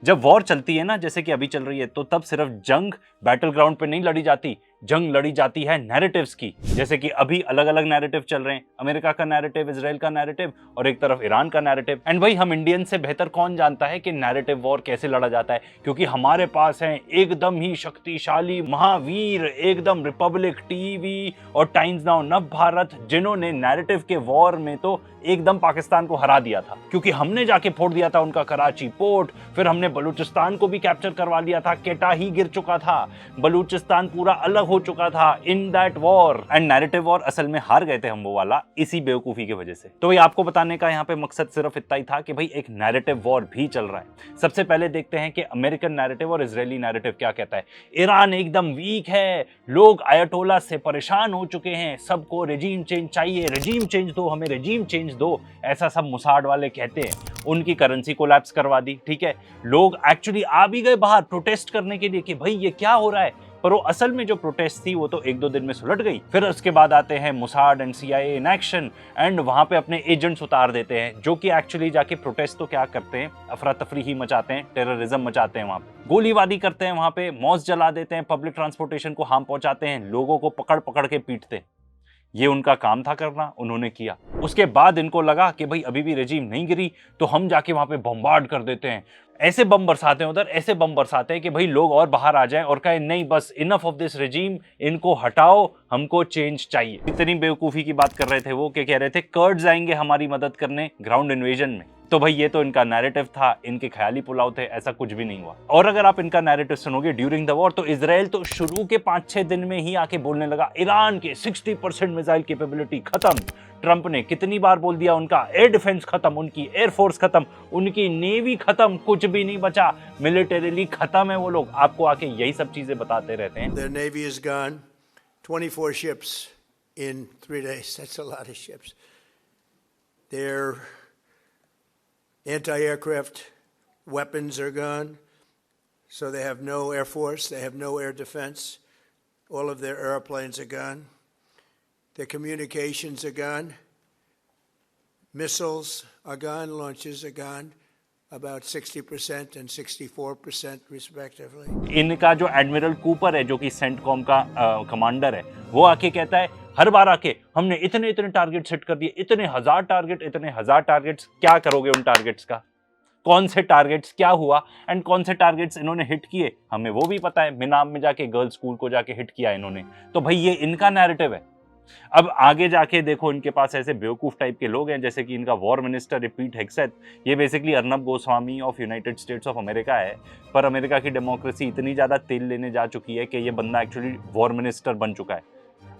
जब वॉर चलती है ना, जैसे कि अभी चल रही है, तो तब सिर्फ जंग बैटल ग्राउंड पे नहीं लड़ी जाती, जंग लड़ी जाती है नैरेटिव्स की। जैसे कि अभी अलग अलग नैरेटिव चल रहे हैं, अमेरिका का नैरेटिव, इजराइल का नैरेटिव और एक तरफ ईरान का नैरेटिव। एंड भाई हम इंडियन से बेहतर कौन जानता है कि नैरेटिव वॉर कैसे लड़ा जाता है, क्योंकि हमारे पास है एकदम ही शक्तिशाली महावीर, एकदम रिपब्लिक टीवी और टाइम्स नाउ नव भारत, जिन्होंने नैरेटिव के वॉर में तो एकदम पाकिस्तान को हरा दिया था, क्योंकि हमने जाके फोड़ दिया था उनका कराची पोर्ट, फिर हमने बलूचिस्तान को भी कैप्चर करवा लिया था, केटा ही गिर चुका था, बलूचिस्तान पूरा अलग हो चुका था in that war. And narrative war असल में हार गए थे हम वो वाला इसी बेवकूफी की वजह से। तो भाई आपको बताने का यहाँ पे मकसद सिर्फ इतना ही था कि भाई एक नैरेटिव वॉर भी चल रहा है। सबसे पहले देखते हैं कि अमेरिकन नैरेटिव और इजरायली नैरेटिव क्या कहता है। ईरान एकदम वीक है, लोग आयतोला से परेशान हो चुके हैं, सबको रेजीम चेंज चाहिए, रेजीम चेंज दो हमें, रेजीम चेंज दो, ऐसा सब मुसाड वाले कहते हैं। उनकी करेंसी कोलैप्स करवा दी, ठीक है। लोग एक्चुअली आ भी गए बाहर प्रोटेस्ट करने के लिए कि भाई ये क्या हो रहा है, पर वो असल में जो प्रोटेस्ट थी वो तो एक दो दिन में सुलट गई। फिर उसके बाद आते हैं Mossad and CIA in action, and वहां पे अपने एजेंट्स उतार देते हैं, जो कि एक्चुअली जाके प्रोटेस्ट तो क्या करते हैं, अफरा तफरी ही मचाते हैं, टेररिज्म मचाते हैं, वहां पे गोलीबारी करते हैं, वहां पे मॉस जला देते हैं, पब्लिक ट्रांसपोर्टेशन को हार्म पहुंचाते हैं, लोगों को पकड़ पकड़ के पीटते हैं। ये उनका काम था करना, उन्होंने किया। उसके बाद इनको लगा कि भाई अभी भी रेजीम नहीं गिरी, तो हम जाके वहां पे बम्बार्ड कर देते हैं, ऐसे बम बरसाते हैं उधर, ऐसे बम बरसाते हैं कि भाई लोग और बाहर आ जाएं और कहें नहीं बस इनफ ऑफ दिस रेजीम, इनको हटाओ, हमको चेंज चाहिए। इतनी बेवकूफी की बात कर रहे थे वो कि कह रहे थे कर्ड्स आएंगे हमारी मदद करने ग्राउंड इन्वेजन में। तो भाई ये तो इनका नैरेटिव था, इनके ख्याली पुलाव थे, ऐसा कुछ भी नहीं हुआ। और अगर आप इनका नैरेटिव सुनोगे ड्यूरिंग द वॉर, तो इजराइल तो शुरू के 5-6 दिन में ही आके बोलने लगा ईरान के 60% मिसाइल कैपेबिलिटी खत्म। ट्रंप ने कितनी बार बोल दिया उनका एयर डिफेंस खत्म, उनकी एयरफोर्स खत्म, उनकी नेवी खत्म, कुछ भी नहीं बचा, मिलिटरीली खत्म है वो लोग। आपको आके यही सब चीजें बताते रहते हैं। Their navy is gone. 24 ships in 3 days. That's a lot of ships. Their anti-aircraft weapons are gone. So they have no air force. They have no air defense. All of their airplanes are gone. Their communications are gone. Missiles are gone. Launches are gone. About 60% and 64% respectively. इनका जो admiral Cooper है, जो कि CENTCOM का commander है, वो आके कहता है हर बार आके हमने इतने इतने टारगेट सेट कर दिए, इतने हजार टारगेट्स। क्या करोगे उन टारगेट्स का? कौन से टारगेट्स क्या हुआ एंड कौन से टारगेट्स इन्होंने हिट किए, हमें वो भी पता है। मिनाम में जाके गर्ल्स स्कूल को जाके हिट किया इन्होंने। तो भाई ये इनका नैरेटिव है। अब आगे जाके देखो, इनके पास ऐसे बेवकूफ टाइप के लोग हैं, जैसे कि इनका वॉर मिनिस्टर पीट हेग्सेथ। ये basically Arnab Goswami of United states of America है, पर अमेरिका की डेमोक्रेसी इतनी ज्यादा तेल लेने जा चुकी है कि ये बंदा एक्चुअली वॉर मिनिस्टर बन चुका है।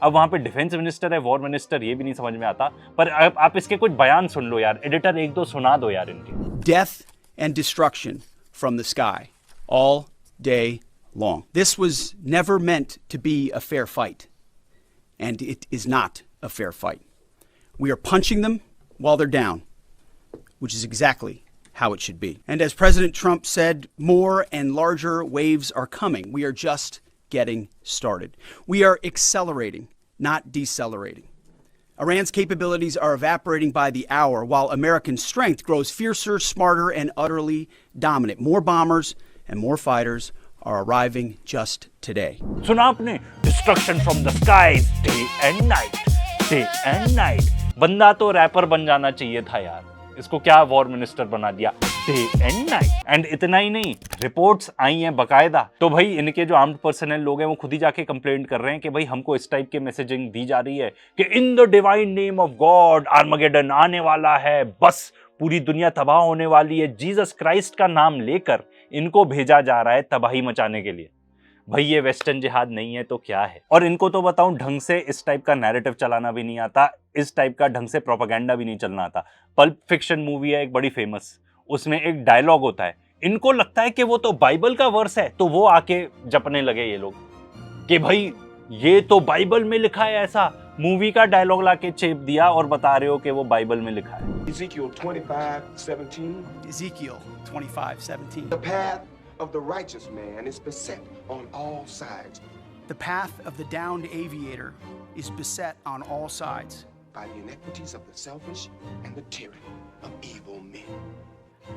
अब वहां पे डिफेंस मिनिस्टर है, वॉर मिनिस्टर, ये भी नहीं समझ में आता। पर आप इसके कुछ बयान सुन लो यार, एडिटर एक दो सुना दो यार इनके। Death and destruction from the sky all day long. This was never meant to be a fair fight. And it is not a fair fight. We are punching them while they're down, which is exactly how it should be. And as President Trump said, more and larger waves are coming. We are just getting started. We are accelerating, not decelerating. Iran's capabilities are evaporating by the hour, while American strength grows fiercer, smarter, and utterly dominant. More bombers and more fighters are arriving just today. सुना आपने? Destruction from the skies, day and night, day and night. बंदा तो wrapper बन जाना चाहिए था यार, इसको क्या वॉर मिनिस्टर बना दिया, डे एंड नाइट। एंड इतना ही नहीं, रिपोर्ट्स आई हैं बकायदा। तो भाई इनके जो आर्म्ड पर्सनल लोग हैं वो खुद ही जाके कंप्लेंट कर रहे हैं कि भाई हमको इस टाइप के मैसेजिंग दी जा रही है कि in the divine name of God Armageddon आने वाला है, बस पूरी दुनिया तबाह होने वाली है। जीसस क्राइस्ट का नाम लेकर इनको भेजा जा रहा है तबाही मचाने के लिए। भाई ये वेस्टर्न जिहाद नहीं है तो क्या है? और इनको तो बताऊं ढंग से इस टाइप का नैरेटिव चलाना भी नहीं आता, इस टाइप का ढंग से प्रोपेगेंडा भी नहीं चलना आता। पल्प फिक्शन मूवी है एक बड़ी फेमस, उसमें एक डायलॉग होता है, इनको लगता है कि वो तो बाइबल का वर्स है, तो वो आके जपने लगे ये लोग कि भाई ये तो बाइबल में लिखा है। ऐसा मूवी का डायलॉग लाके चेप दिया और बता रहे हो कि वो बाइबल में लिखा है। Ezekiel 25:17. Ezekiel 25:17. The path of the righteous man is beset on all sides The path of the downed aviator is beset on all sides by the iniquities of the selfish and the tyranny of evil men.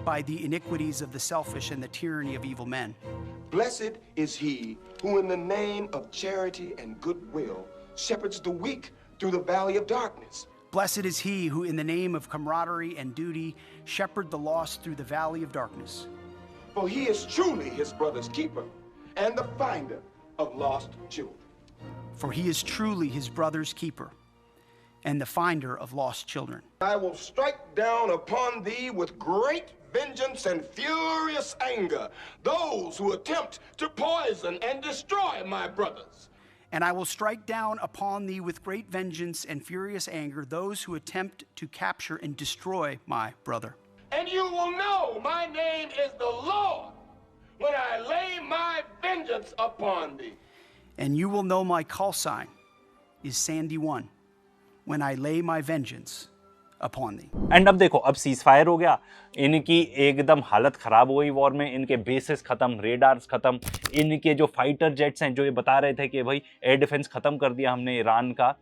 by the iniquities of the selfish and the tyranny of evil men. Blessed is he who in the name of charity and goodwill shepherds the weak through the valley of darkness. Blessed is he who in the name of camaraderie and duty shepherd the lost through the valley of darkness. For he is truly his brother's keeper and the finder of lost children. For he is truly his brother's keeper and the finder of lost children. I will strike down upon thee with great vengeance and furious anger those who attempt to poison and destroy my brothers. And I will strike down upon thee with great vengeance and furious anger those who attempt to capture and destroy my brother. And you will know my name is the Lord when I lay my vengeance upon thee. And you will know my call sign is Sandy 1 when I lay my vengeance upon thee. And अब देखो, अब cease fire हो गया, इनकी एकदम हालत खराब हो गई वॉर में, इनके बेसिस खत्म, रेडार्स खत्म, इनके जो फाइटर जेट्स हैं जो ये बता रहे थे कि भाई एयर डिफेंस खत्म कर दिया हमने ईरान का,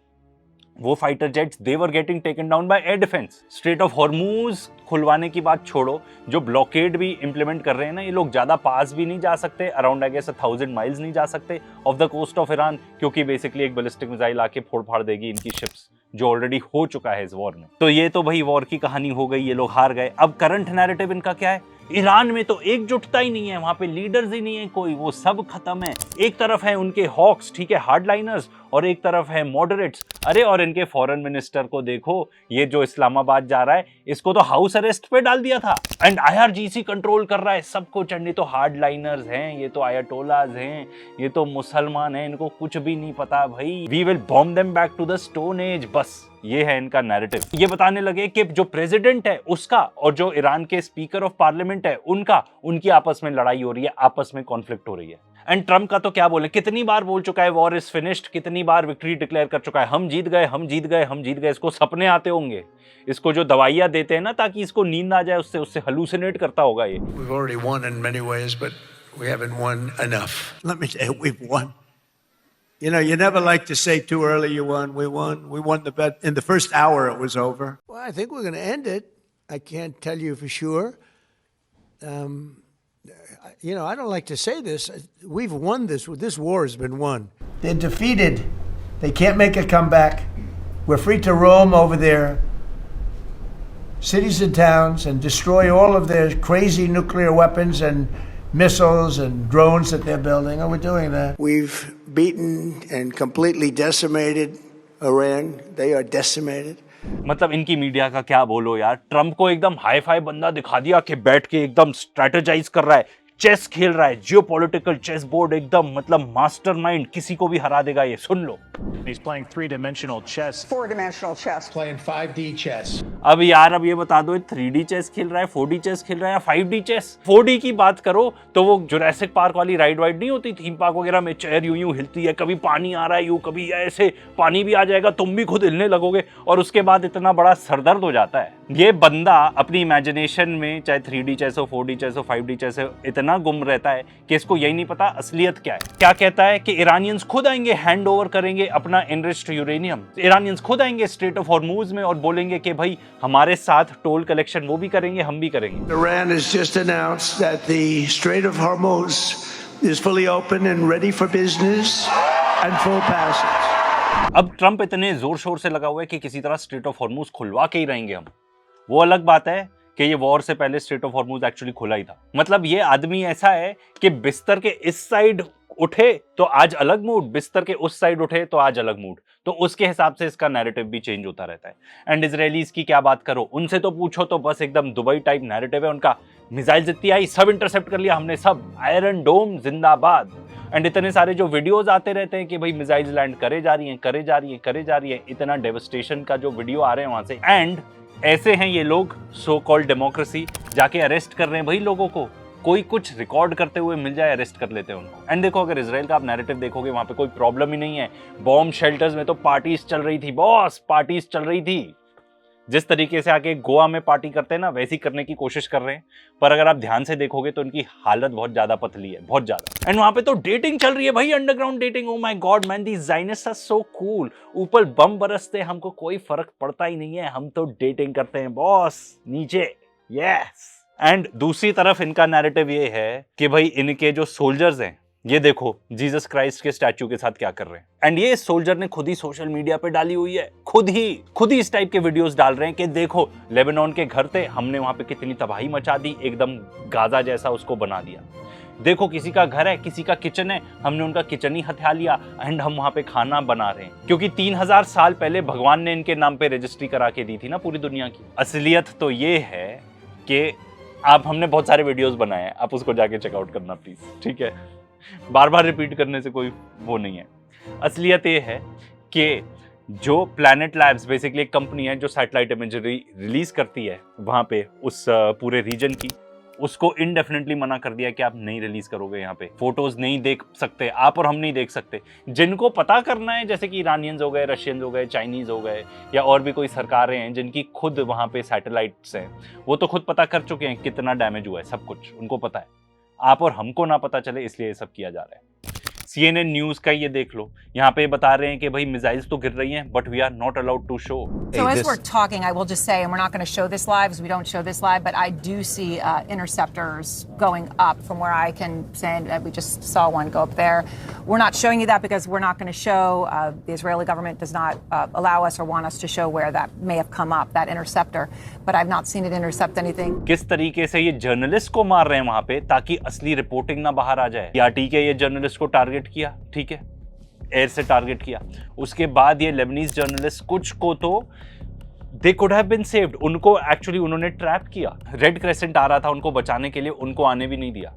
वो fighter jets they were getting taken down by air defence. Straight of Hormuz खुलवाने की बात छोड़ो, जो ब्लॉकेड भी इंप्लीमेंट कर रहे हैं ना ये लोग, ज्यादा पास भी नहीं जा सकते, अराउंड आई गेस 1000 माइल्स नहीं जा सकते off the coast of Iran, क्योंकि बेसिकली एक बैलिस्टिक मिसाइल आके फोड़ फाड़ देगी इनकी शिप्स, जो ऑलरेडी हो चुका है इस वॉर में। तो ये तो भाई वॉर की कहानी हो गई, ये लोग हार गए। अब करंट नैरेटिव इनका क्या है? ईरान में तो एकजुटता ही नहीं है, वहां पे लीडर्स ही नहीं है कोई, वो सब खत्म है। एक तरफ है उनके हॉक्स, ठीक है, हार्डलाइनर्स, और एक तरफ है मॉडरेट्स। अरे और इनके फॉरेन मिनिस्टर को देखो, ये जो इस्लामाबाद जा रहा है इसको तो हाउस अरेस्ट पे डाल दिया था, एंड IRGC कंट्रोल कर रहा है सब कुछ। एंड ये तो हार्डलाइनर्स हैं, ये तो आयतोलाज हैं, ये तो मुसलमान हैं, इनको कुछ भी नहीं पता भाई। We will bomb them back to the stone age, बस ये है इनका नैरेटिव। ये बताने लगे कि जो प्रेसिडेंट है उसका और जो ईरान के स्पीकर ऑफ पार्लियामेंट है उनका, उनकी आपस में लड़ाई हो रही है, आपस में कॉन्फ्लिक्ट हो रही है। एंड ट्रम्प का तो क्या बोले, कितनी बार बोल चुका है वॉर इज फिनिश्ड, कितनी बार विक्ट्री डिक्लेयर कर चुका है, हम जीत गए, हम जीत गए, हम जीत गए। इसको सपने आते होंगे, इसको जो दवाइयां देते हैं ना ताकि इसको नींद आ जाए, उससे हलूसिनेट करता होगा ये। We've already won in many ways, but we haven't won enough. Let me tell you, we've won. You know, you never like to say too early you won. We won. We won the bet. In the first hour, it was over. Well, I think we're going to end it. I can't tell you for sure. You know, I don't like to say this. We've won this. This war has been won. They're defeated. They can't make a comeback. We're free to roam over their cities and towns and destroy all of their crazy nuclear weapons and missiles and drones that they're building, and we're doing that. We've beaten and completely decimated Iran. They are decimated. मतलब इनकी media का क्या बोलो यार, Trump को एकदम hi fi बंदा दिखा दिया कि बैठ के एकदम स्ट्रेटेजाइज कर रहा है, चेस खेल रहा है, जियोपॉलिटिकल चेस बोर्ड, एकदम मतलब मास्टरमाइंड, किसी को भी हरा देगा ये, सुन लो। He's playing 3-dimensional chess. 4-dimensional chess. Playing 5D chess. अब यार अब ये बता दो 3D चेस खेल रहा है, 4D चेस खेल रहा है या 5D चेस? 4D की बात करो तो वो जुरासिक पार्क वाली राइड वाइड नहीं होती, थीम पार्क वगैरह में चेयर यूं यूं हिलती है, कभी पानी आ रहा है यूं, कभी ऐसे पानी भी आ जाएगा, तुम भी खुद हिलने लगोगे, और उसके बाद इतना बड़ा सरदर्द हो जाता है। ये बंदा अपनी इमेजिनेशन में चाहे 3D चेस हो, 4D चेस हो, 5D चेस हो, इतना गुम रहता है कि इसको यही नहीं पता असलियत क्या है। क्या कहता है कि ईरानियंस खुद आएंगे, हैंड ओवर करेंगे अपना एनरिच्ड यूरेनियम, ईरानियंस खुद आएंगे स्ट्रेट ऑफ हॉर्मूज में और बोलेंगे कि भाई हमारे साथ टोल कलेक्शन वो भी करेंगे, हम भी करेंगे। Iran has just announced that the Strait of Hormuz is fully open and ready for business and full passage. अब ट्रम्प इतने जोर शोर से लगा हुआ है कि किसी तरह स्ट्रेट ऑफ हॉर्मूज खुलवा के ही रहेंगे हम। वो अलग बात है कि ये वॉर से पहले स्ट्रेट ऑफ हॉर्मूज एक्चुअली खुला ही था। मतलब ये आदमी ऐसा है कि बिस्तर के इस साइड उठे तो आज अलग मूड, बिस्तर के उस साइड उठे तो आज अलग मूड, तो उसके हिसाब से इसका नैरेटिव भी चेंज होता रहता है। एंड इजरायलीज की क्या बात करो, उनसे तो पूछो तो बस एकदम दुबई टाइप नैरेटिव है उनका। मिसाइल जितनी आई सब इंटरसेप्ट कर लिया हमने, सब आयरन डोम जिंदाबाद। एंड इतने सारे जो वीडियोस आते रहते हैं कि भाई मिसाइल लैंड करे जा रही हैं, करे जा रही हैं, करे जा रही है, इतना डेवस्टेशन का जो वीडियो आ रहे हैं वहां से। एंड ऐसे हैं ये लोग, सो कॉल्ड डेमोक्रेसी, जाके अरेस्ट कर रहे हैं भाई लोगों को, कोई कुछ रिकॉर्ड करते हुए मिल जाए अरेस्ट कर लेते हैं उनको। एंड देखो अगर इजराइल का आप नैरेटिव देखोगे वहां पे कोई प्रॉब्लम ही नहीं है। बॉम्ब शेल्टर्स में तो पार्टीज चल रही थी बॉस, पार्टीज चल रही थी। जिस तरीके से आके गोवा में पार्टी करते हैं ना, वैसी करने की कोशिश कर रहे हैं, पर अगर आप ध्यान से देखोगे तो उनकी हालत बहुत ज्यादा पतली है, बहुत ज्यादा। एंड वहां पे तो डेटिंग चल रही है भाई, underground dating. Oh my god man, these Zionists are so cool. ऊपर बम बरसते, हमको कोई फर्क पड़ता ही नहीं है, हम तो डेटिंग करते हैं बॉस, नीचे। यस एंड दूसरी तरफ इनका नैरेटिव ये है कि भाई इनके जो सोल्जर्स हैं, ये देखो जीसस क्राइस्ट के स्टैचू के साथ क्या कर रहे हैं। एंड ये सोल्जर ने खुद ही सोशल मीडिया पे डाली हुई है, खुद ही इस टाइप के वीडियोस डाल रहे हैं कि देखो लेबनान के घर थे, हमने वहां पे कितनी तबाही मचा दी, एकदम गाजा जैसा उसको बना दिया। देखो किसी का घर है, किसी का किचन है, हमने उनका किचन ही हथिया लिया एंड हम वहां पे खाना बना रहे हैं, क्योंकि 3000 साल पहले भगवान ने इनके नाम पे रजिस्ट्री करा के दी थी ना पूरी दुनिया की। असलियत तो ये है कि हमने बहुत सारे वीडियोस बनाए हैं, आप उसको जाके चेकआउट करना प्लीज, ठीक है। बार बार रिपीट करने से कोई वो नहीं है। असलियत ये है कि जो प्लैनेट लैब्स बेसिकली एक कंपनी है जो सैटेलाइट इमेजरी रिलीज करती है वहां पे उस पूरे रीजन की, उसको इनडेफिनेटली मना कर दिया कि आप नहीं रिलीज करोगे, यहाँ पे फोटोज नहीं देख सकते आप और हम नहीं देख सकते। जिनको पता करना है, जैसे कि ईरानियंस हो गए, रशियंस हो गए, चाइनीज हो गए, या और भी कोई सरकारें हैं जिनकी खुद वहां पे सैटेलाइट्स हैं, वो तो खुद पता कर चुके हैं कितना डैमेज हुआ है, सब कुछ उनको पता है। आप और हमको ना पता चले इसलिए ये सब किया जा रहा है। CNN न्यूज का ये देख लो, यहाँ पे बता रहे हैं कि भाई मिसाइल्स तो गिर रही हैं but we are not allowed to show. So as we're talking, I will just say, and we're not going to show this live because we don't show this live, but I do see interceptors going up from where I can send. We just saw one go up there. We're not showing you that because we're not going to show. The Israeli government does not allow us or want us to show where that may have come up, that interceptor. But I've not seen it intercept anything. किस तरीके से ये journalist को मार रहे हैं वहां पे ताकि असली रिपोर्टिंग ना बाहर आ जाए। या ठीक है, ये जर्नलिस्ट को टारगेट किया, ठीक है, एयर से टारगेट किया, उसके बाद ये लेबनीज जर्नलिस्ट कुछ को तो they could have been saved, उनको एक्चुअली उन्होंने ट्रैप किया। रेड क्रेसेंट आ रहा था उनको बचाने के लिए, उनको आने भी नहीं दिया।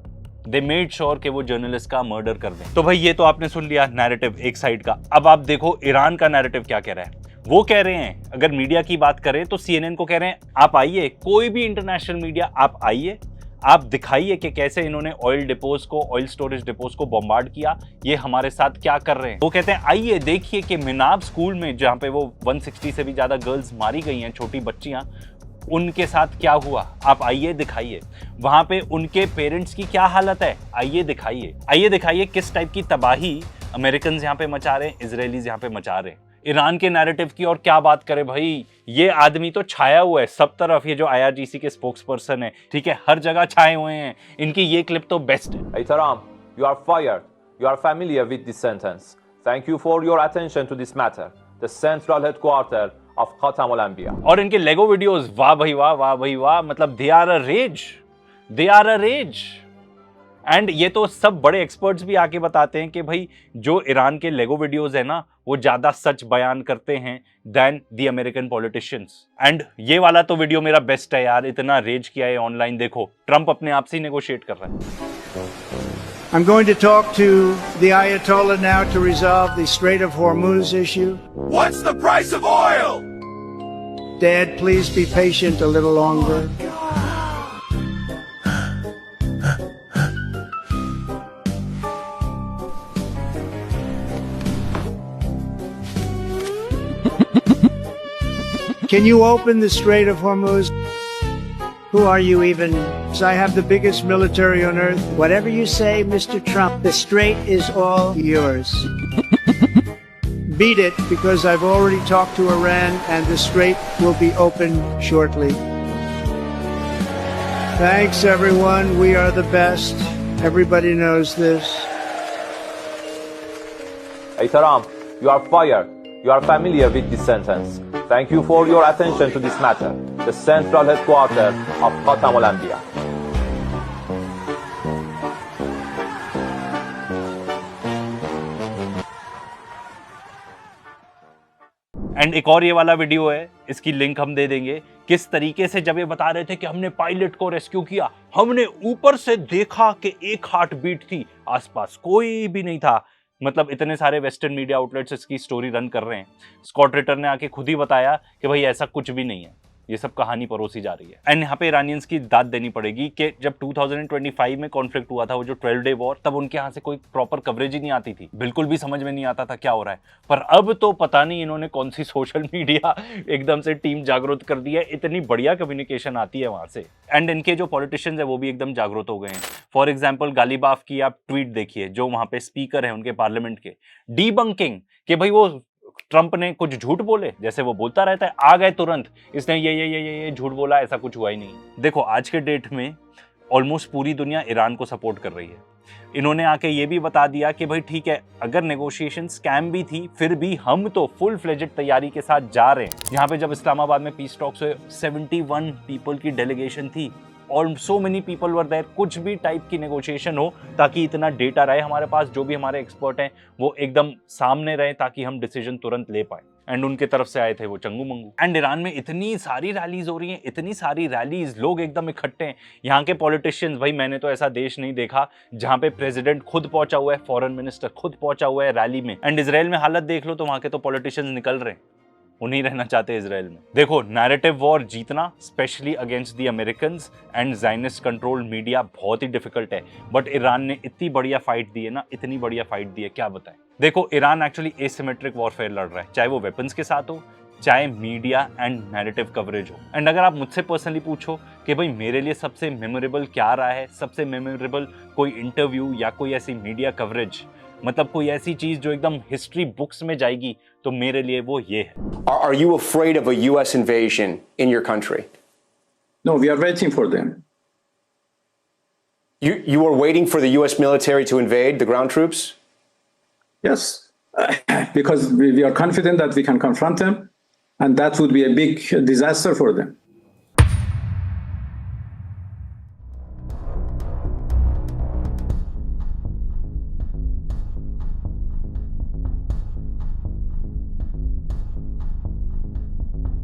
दे मेड श्योर कि वो जर्नलिस्ट का मर्डर कर दें। तो भाई ये तो आपने सुन लिया नैरेटिव एक साइड का। अब आप देखो ईरान का नैरेटिव क्या कह रहा है। वो कह रहे हैं, अगर मीडिया की बात करें तो CNN को कह रहे हैं आप आइए, कोई भी इंटरनेशनल मीडिया आप आइए, आप दिखाइए कि कैसे इन्होंने ऑयल डिपोज को, ऑयल स्टोरेज डिपोज को बॉम्बार्ड किया, ये हमारे साथ क्या कर रहे हैं। वो कहते हैं आइए देखिए कि मिनाब स्कूल में जहाँ पे वो 160 से भी ज्यादा गर्ल्स मारी गई हैं, छोटी बच्चियां, उनके साथ क्या हुआ, आप आइए दिखाइए। वहां पे उनके पेरेंट्स की क्या हालत है, आइए दिखाइए। आइए दिखाइए किस टाइप की तबाही अमेरिकन यहाँ पे मचा रहे हैं, इजरायलीज यहाँ पे मचा रहे हैं। ईरान के नैरेटिव की और क्या बात करें भाई, ये आदमी तो छाया हुआ है सब तरफ। ये जो IRGC के स्पोक्स पर्सन है, ठीक है, हर जगह छाए हुए हैं। इनकी ये क्लिप तो बेस्ट है। Aitaram, you are fired. You are familiar with this sentence. Thank you for your attention to this matter. The central headquarters of Khatam al-Anbiya. और इनके लेगो वीडियोस, वाह भाई वाह, वाह भाई वाह, मतलब they are a rage. And ये तो सब बड़े एक्सपर्ट्स भी आके बताते हैं कि भाई जो ईरान के लेगो वीडियोस है ना, वो ज्यादा सच बयान करते हैं than the American politicians. And ये वाला तो वीडियो मेरा बेस्ट है यार, इतना रेज किया है ऑनलाइन। देखो ट्रंप अपने आप से नेगोशिएट कर रहा है। I'm going to talk to the Ayatollah now to resolve the Strait of Hormuz issue. What's the price of oil? Dad, please be patient a little longer. Can you open the Strait of Hormuz? Who are you even? I have the biggest military on earth. Whatever you say, Mr. Trump, the strait is all yours. Beat it, because I've already talked to Iran and the strait will be open shortly. Thanks, everyone. We are the best. Everybody knows this. Aitaram, you are fired. You are familiar with this sentence. Thank you for your attention to this matter. The central headquarters of Khatam al-Anbiya. And एक और ये वाला video है, इसकी link हम दे देंगे। किस तरीके से जब ये बता रहे थे कि हमने पायलट को रेस्क्यू किया, हमने ऊपर से देखा कि एक हार्ट बीट थी, आसपास कोई भी नहीं था। मतलब इतने सारे वेस्टर्न मीडिया आउटलेट्स इसकी स्टोरी रन कर रहे हैं। स्कॉट रिटर ने आके खुद ही बताया कि भाई ऐसा कुछ भी नहीं है, ये सब कहानी परोसी जा रही है। एंड यहाँ पे ईरानियंस की दाद देनी पड़ेगी कि जब 2025 में कॉन्फ्लिक्ट हुआ था, वो जो 12 डे वॉर, तब उनके यहाँ से कोई प्रॉपर कवरेज ही नहीं आती थी, बिल्कुल भी समझ में नहीं आता था क्या हो रहा है। पर अब तो पता नहीं इन्होंने कौन सी सोशल मीडिया एकदम से टीम जागरूक कर दी है, इतनी बढ़िया कम्युनिकेशन आती है वहां से। एंड इनके जो पॉलिटिशियंस है वो भी एकदम जागरूक हो गए हैं। फॉर एग्जाम्पल गालिबाफ की आप ट्वीट देखिए, जो वहां पे स्पीकर है उनके पार्लियामेंट के, डीबंकिंग कि भाई वो ट्रंप ने कुछ झूठ बोले, जैसे वो बोलता रहता है, आ गए तुरंत, इसने ये झूठ बोला, ऐसा कुछ हुआ ही नहीं। देखो आज के डेट में ऑलमोस्ट पूरी दुनिया ईरान को सपोर्ट कर रही है। इन्होंने आके ये भी बता दिया कि भाई ठीक है, अगर नेगोशिएशन स्कैम भी थी फिर भी हम तो फुल फ्लेजेड तैयारी के साथ जा रहे हैं। यहाँ पे जब इस्लामाबाद में पीस टॉक्स हुए 71 पीपल की डेलीगेशन थी और so many people were there, कुछ भी टाइप की नेगोशिएशन हो ताकि इतना डेटा रहे हमारे पास, जो भी हमारे एक्सपर्ट हैं वो एकदम सामने रहे ताकि हम डिसीजन तुरंत ले पाए। एंड उनके तरफ से आए थे वो चंगू मंगू। एंड ईरान में इतनी सारी रैलीज हो रही हैं, इतनी सारी रैलीज, लोग एकदम इकट्ठे हैं। यहाँ के पॉलिटिशियंस, भाई मैंने तो ऐसा देश नहीं देखा जहाँ पे प्रेसिडेंट खुद पहुंचा हुआ है, फॉरेन मिनिस्टर खुद पहुंचा हुआ है रैली में। एंड इजराइल में हालत देख लो तो वहाँ के तो पॉलिटिशियंस निकल रहे हैं, वो नहीं रहना चाहते इजराइल में। देखो नैरेटिव वॉर जीतना specially against the Americans and Zionist controlled media बहुत ही डिफिकल्ट है, बट ईरान ने इतनी बढ़िया फाइट दी है ना, इतनी बढ़िया फाइट दी है, क्या बताएं। देखो ईरान एक्चुअली एसिमेट्रिक वॉरफेयर लड़ रहा है, चाहे वो वेपन्स के साथ हो, चाहे मीडिया एंड नैरेटिव कवरेज हो। एंड अगर आप मुझसे पर्सनली पूछो कि भाई मेरे लिए सबसे मेमोरेबल क्या रहा है, सबसे मेमोरेबल कोई इंटरव्यू या कोई ऐसी मीडिया कवरेज, मतलब कोई ऐसी चीज जो एकदम हिस्ट्री बुक्स में जाएगी, तो मेरे लिए वो ये है। Are you afraid of a U.S. invasion in your country? No, we are waiting for them. You are waiting for the U.S. military to invade the ground troops? Yes, because we are confident that we can confront them, and that would be a big disaster for them.